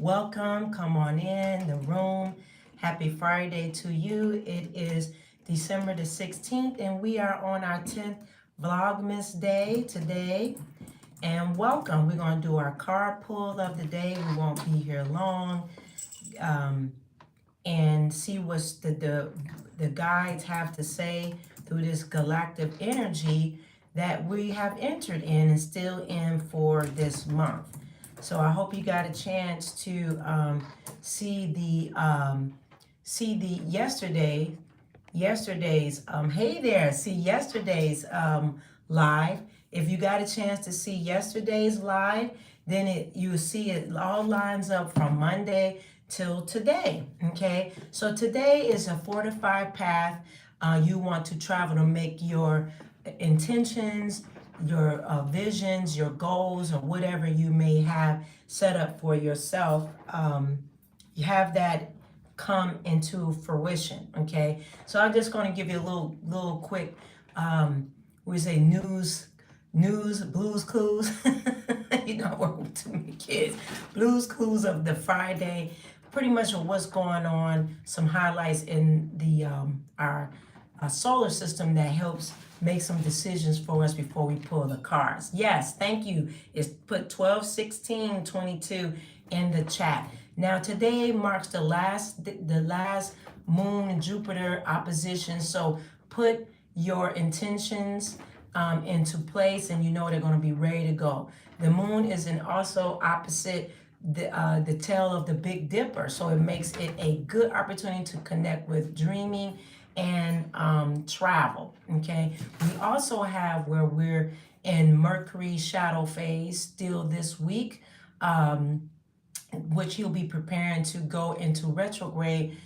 Welcome. Come on in the room. Happy Friday to you. It is December the 16th, and we are on our 10th Vlogmas day today. And welcome. We're going to do our card pull of the day. We won't be here long. And see what the guides have to say through this galactic energy that we have entered in and still in for this month. So I hope you got a chance to see the yesterday's hey there, see yesterday's live. If you got a chance to see yesterday's live, then you see it all lines up from Monday till today. Okay, so today is a fortified path. You want to travel to make your intentions, your visions, your goals, or whatever you may have set up for yourself. You have that come into fruition. Okay, so I'm just going to give you a little quick we say news blues clues. You know, I work with too many kids. Blues clues of the Friday, pretty much of what's going on, some highlights in the our solar system that helps make some decisions for us before we pull the cards. Yes, thank you. It's put 12, 16, 22 in the chat. Now today marks the last moon and Jupiter opposition, so put your intentions into place, and you know they're going to be ready to go. The moon is also opposite the tail of the Big Dipper, so it makes it a good opportunity to connect with dreaming and travel. Okay, we also have where we're in Mercury shadow phase still this week, which he'll be preparing to go into retrograde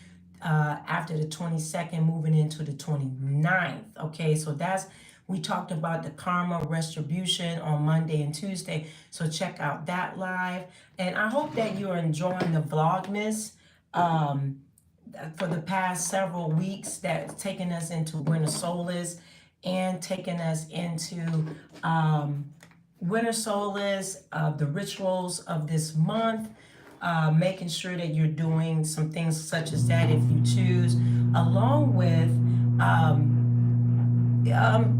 after the 22nd, moving into the 29th. Okay, so we talked about the karma retribution on Monday and Tuesday, so check out that live. And I hope that you're enjoying the Vlogmas for the past several weeks, that's taken us into winter solstice and taken us into winter solstice, the rituals of this month, making sure that you're doing some things such as that if you choose, along with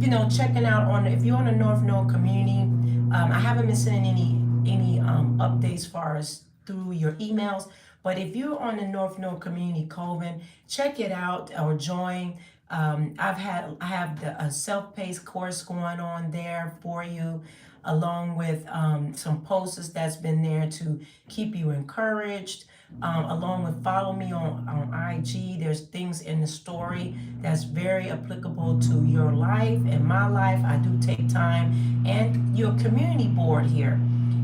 you know, checking out on, if you're on the North Node community, I haven't been sending any updates as far as through your emails, but if you're on the North Node community Coven, check it out or join. I have a self-paced course going on there for you, along with some posters that's been there to keep you encouraged. Along with follow me on IG. There's things in the story that's very applicable to your life and my life. I do take time, and your community board here.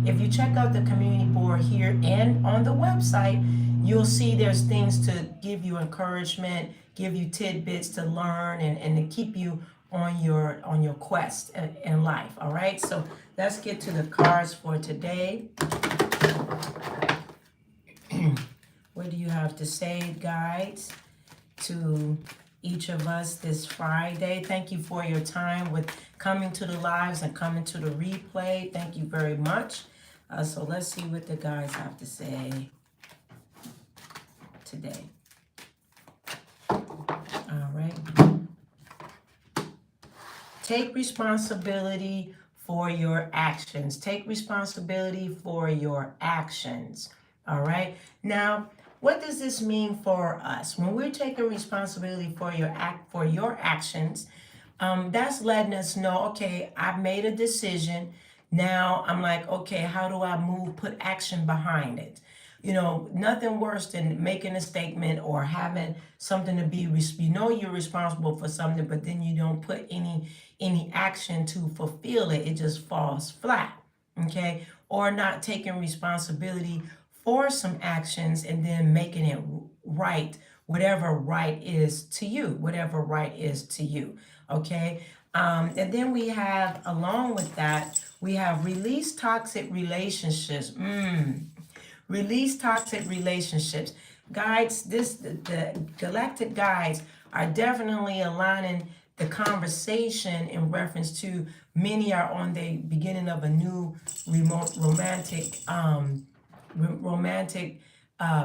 If you check out the community board here and on the website, you'll see there's things to give you encouragement, give you tidbits to learn, and to keep you on your quest in life. All right, so let's get to the cards for today. What do you have to say, guides, to each of us this Friday? Thank you for your time with coming to the lives and coming to the replay. Thank you very much. So let's see what the guides have to say today. All right. Take responsibility for your actions. Take responsibility for your actions. All right. Now, what does this mean for us? When we're taking responsibility for your actions, that's letting us know, okay, I've made a decision. Now I'm like, okay, how do I put action behind it? You know, nothing worse than making a statement or having something to be, you know, you're responsible for something, but then you don't put any action to fulfill it. It just falls flat. Okay. Or not taking responsibility for some actions and then making it right, whatever right is to you, okay? And then we have, along with that, we have release toxic relationships. Release toxic relationships. Guides, the galactic guides are definitely aligning the conversation in reference to many are on the beginning of a new romantic romantic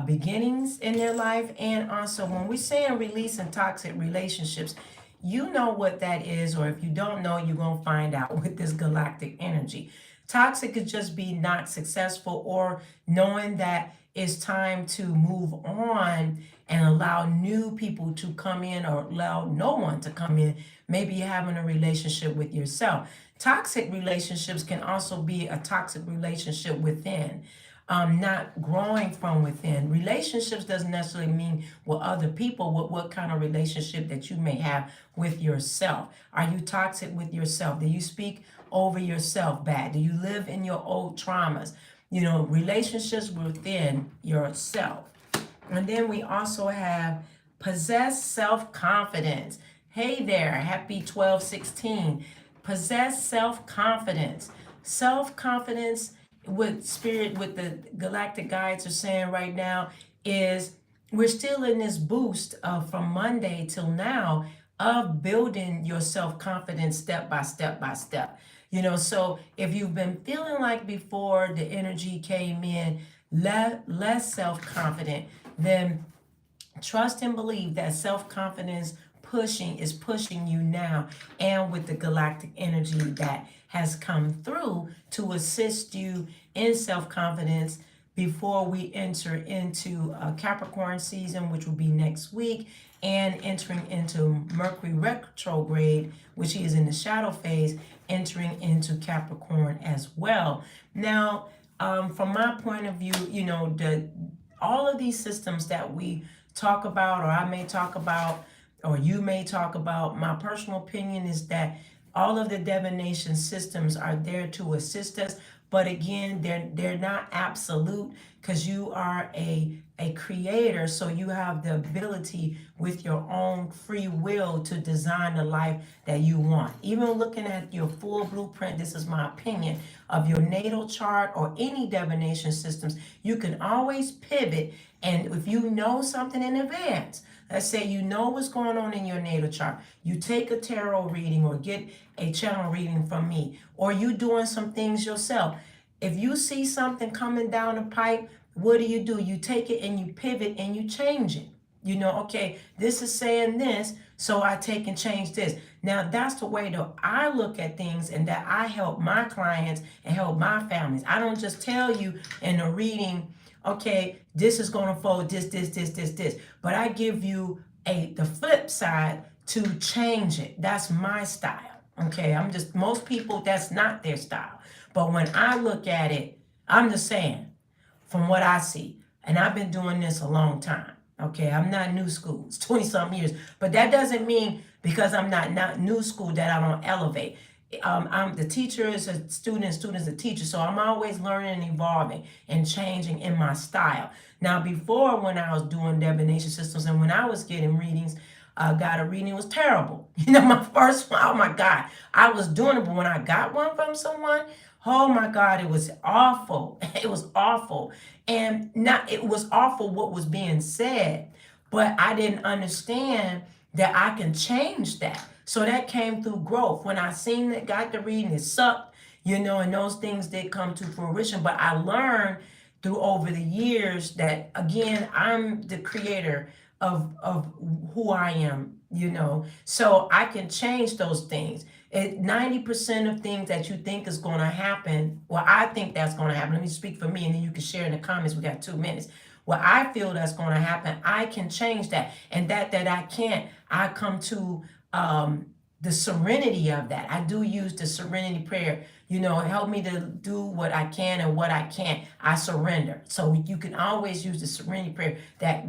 beginnings in their life. And also, when we're saying releasing toxic relationships, you know what that is, or if you don't know, you're going to find out with this galactic energy. Toxic could just be not successful, or knowing that it's time to move on and allow new people to come in, or allow no one to come in. Maybe you're having a relationship with yourself. Toxic relationships can also be a toxic relationship within. Not growing from within. Relationships doesn't necessarily mean with other people, what kind of relationship that you may have with yourself. Are you toxic with yourself? Do you speak over yourself bad? Do you live in your old traumas? Relationships within yourself. And then we also have possess self-confidence. Hey there, happy 12/16. Possess self-confidence. Self-confidence, with spirit, with the galactic guides are saying right now, is we're still in this boost from Monday till now of building your self-confidence step by step by step. So if you've been feeling like before the energy came in less self-confident, then trust and believe that self-confidence is pushing you now, and with the galactic energy that has come through to assist you in self-confidence before we enter into Capricorn season, which will be next week, and entering into Mercury retrograde, which is in the shadow phase, entering into Capricorn as well. Now, from my point of view, all of these systems that we talk about, or I may talk about, or you may talk about, my personal opinion is that all of the divination systems are there to assist us. But again, they're not absolute, because you are a creator, so you have the ability with your own free will to design the life that you want. Even looking at your full blueprint, this is my opinion, of your natal chart or any divination systems, you can always pivot. And if you know something in advance, let's say you know what's going on in your natal chart, you take a tarot reading or get a channel reading from me, or you doing some things yourself. If you see something coming down the pipe, what do? You take it and you pivot and you change it. Okay, this is saying this, so I take and change this. Now, that's the way that I look at things, and that I help my clients and help my families. I don't just tell you in a reading, okay, this is going to fold this. But I give you the flip side to change it. That's my style. Okay, most people, that's not their style. But when I look at it, I'm just saying, from what I see, and I've been doing this a long time. Okay, I'm not new school. It's 20-something years. But that doesn't mean because I'm not new school that I don't elevate. I'm the teacher is a student is a teacher. So I'm always learning and evolving and changing in my style. Now, before, when I was doing divination systems and when I was getting readings, got a reading, it was terrible. My first one, oh my God, I was doing it, but when I got one from someone, oh my God, it was awful. It was awful. And it was awful what was being said, but I didn't understand that I can change that. So that came through growth. When I seen that, got the reading, it sucked, and those things did come to fruition. But I learned through over the years that, again, I'm the creator of who I am, so I can change those things. 90% of things that you think is going to happen, well, I think that's going to happen. Let me speak for me, and then you can share in the comments. We got 2 minutes. Well, I feel that's going to happen. I can change that. And that I can't, I come to the serenity of that. I do use the serenity prayer. Help me to do what I can, and what I can't, I surrender. So you can always use the serenity prayer, that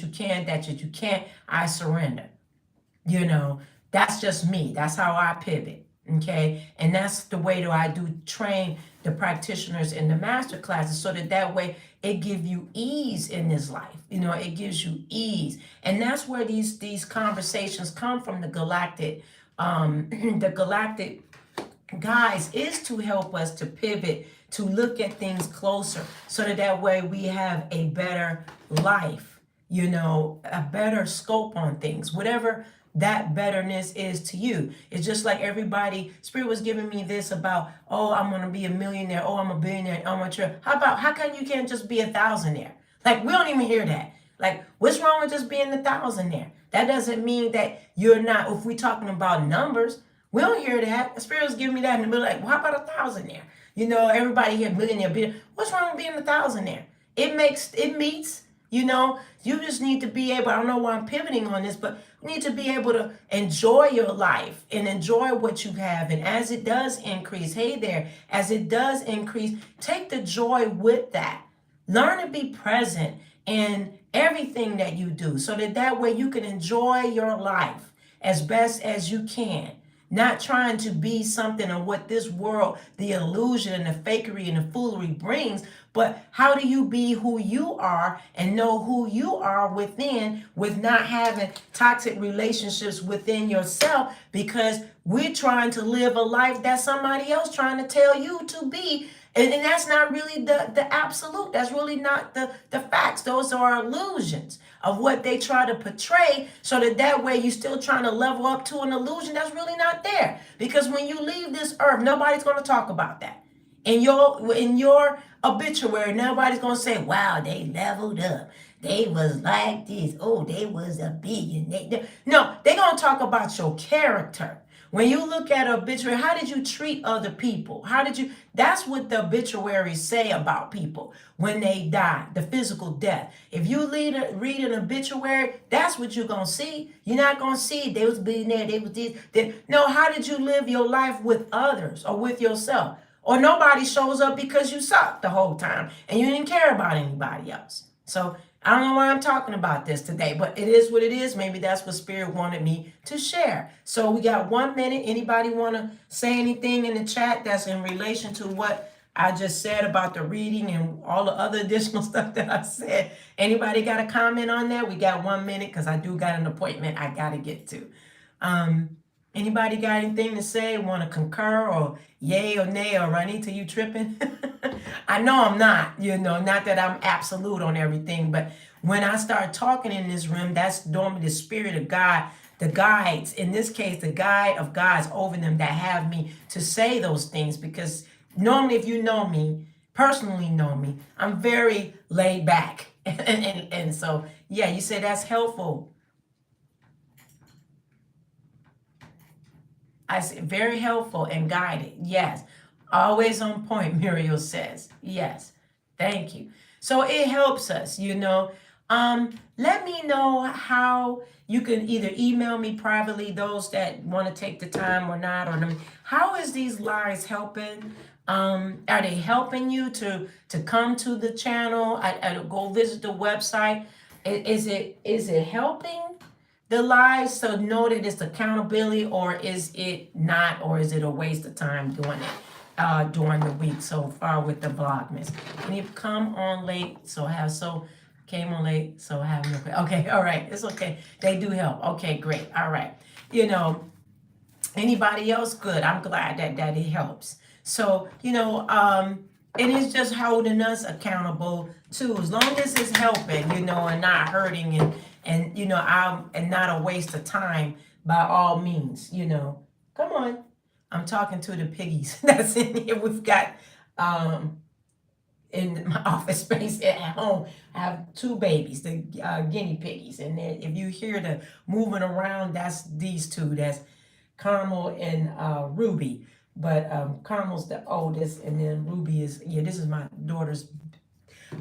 you can, that you can't, I surrender. That's just me. That's how I pivot. Okay. And that's the way that I do train the practitioners in the master classes, so that way it gives you ease in this life. It gives you ease. And that's where these conversations come from. The galactic guys is to help us to pivot, to look at things closer, so that way we have a better life, a better scope on things. Whatever that betterness is to you. It's just like everybody, Spirit was giving me this about, oh, I'm going to be a millionaire. Oh, I'm a billionaire. Oh, I'm a trillionaire. How come you can't just be a thousandaire? Like, we don't even hear that. Like, what's wrong with just being a thousandaire? That doesn't mean that you're not, if we're talking about numbers, we don't hear that. The Spirit was giving me that in the middle, like, well, how about a thousandaire? You know, everybody here, millionaire, billionaire. What's wrong with being a thousandaire? It meets, you know, you just need to be able, I don't know why I'm pivoting on this, but you need to be able to enjoy your life and enjoy what you have. And as it does increase, hey there, as it does increase, take the joy with that. Learn to be present in everything that you do so that way you can enjoy your life as best as you can. Not trying to be something of what this world, the illusion and the fakery and the foolery brings, but how do you be who you are and know who you are within, with not having toxic relationships within yourself, because we're trying to live a life that somebody else trying to tell you to be. And that's not really the absolute. That's really not the facts. Those are illusions of what they try to portray, so that way you're still trying to level up to an illusion that's really not there. Because when you leave this earth, nobody's going to talk about that. In your obituary, nobody's going to say, wow, they leveled up. They was like this. Oh, they was a billionaire. No, they're going to talk about your character. When you look at obituary, how did you treat other people? That's what the obituaries say about people when they die, the physical death. If you read an obituary, that's what you're going to see. You're not going to see they was billionaire, they was this. No, how did you live your life with others or with yourself? Or nobody shows up because you sucked the whole time and you didn't care about anybody else. So I don't know why I'm talking about this today, but it is what it is. Maybe that's what Spirit wanted me to share. So we got 1 minute. Anybody want to say anything in the chat that's in relation to what I just said about the reading and all the other additional stuff that I said? Anybody got a comment on that? We got 1 minute because I do got an appointment I got to get to. Anybody got anything to say? Want to concur or yay or nay, or Ranita, you tripping? I know I'm not, not that I'm absolute on everything, but when I start talking in this room, that's normally the Spirit of God, the guides, in this case, the guide of God's over them that have me to say those things. Because normally, if you know me, personally know me, I'm very laid back. and so, yeah, you say that's helpful. I say very helpful and guided. Yes. Always on point, Muriel says. Yes. Thank you. So it helps us, Let me know how you can either email me privately, those that want to take the time or not, or how is these lives helping? Are they helping you to come to the channel? I go visit the website. Is it helping the lives, so know that it's accountability, or is it not, or is it a waste of time doing it during the week so far with the Vlogmas? And you've come on late, came on late, so I have no. Okay, all right, it's okay. They do help. Okay, great. All right. Anybody else? Good. I'm glad that it helps. So, and it's just holding us accountable too, as long as it's helping, and not hurting and and not a waste of time by all means, Come on. I'm talking to the piggies that's in here. We've got in my office space at home, I have 2 babies, the guinea piggies. And then if you hear the moving around, that's these 2. That's Caramel and Ruby. But Caramel's the oldest, and then Ruby is, this is my daughter's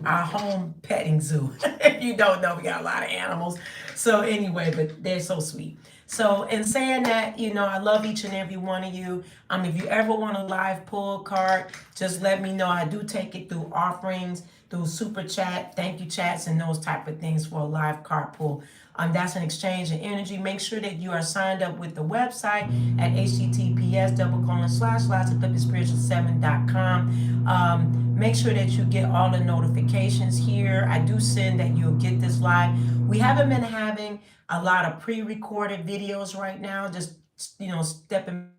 our home petting zoo. If you don't know, we got a lot of animals. So anyway, but they're so sweet. So in saying that, I love each and every one of you. If you ever want a live pull card, just let me know. I do take it through offerings, through super chat, thank you chats, and those type of things for a live card pull. That's an exchange of energy. Make sure that you are signed up with the website at https://spiritual7.com. Make sure that you get all the notifications here. I do send that you'll get this live. We haven't been having a lot of pre-recorded videos right now, just stepping